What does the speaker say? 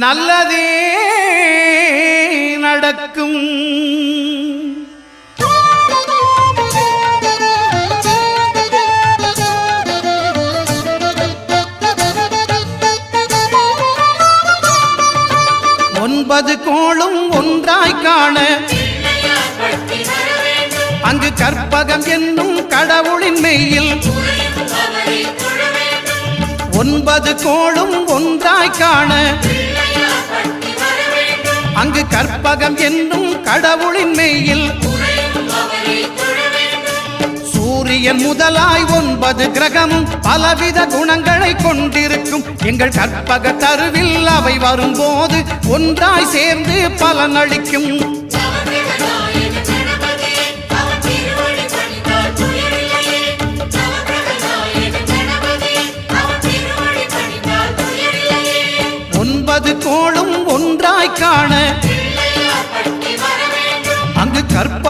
நல்லதே நடக்கும். ஒன்பது கோளும் ஒன்றாய் காண அங்கு கற்பகம் என்னும் கடவுளின் மெய்யில் ஒன்பது கோளும் ஒன்றாய் காண அங்கு கற்பகம் என்னும் கடவுளின் மெய்யில் சூரியன் முதலாய் 9 கிரகமும் பலவித குணங்களை கொண்டிருக்கும். எங்கள் கற்பக தருவில் அவை வரும்போது ஒன்றாய் சேர்ந்து பலனளிக்கும். ஒன்பது கோளும் ஒன்றாய் காண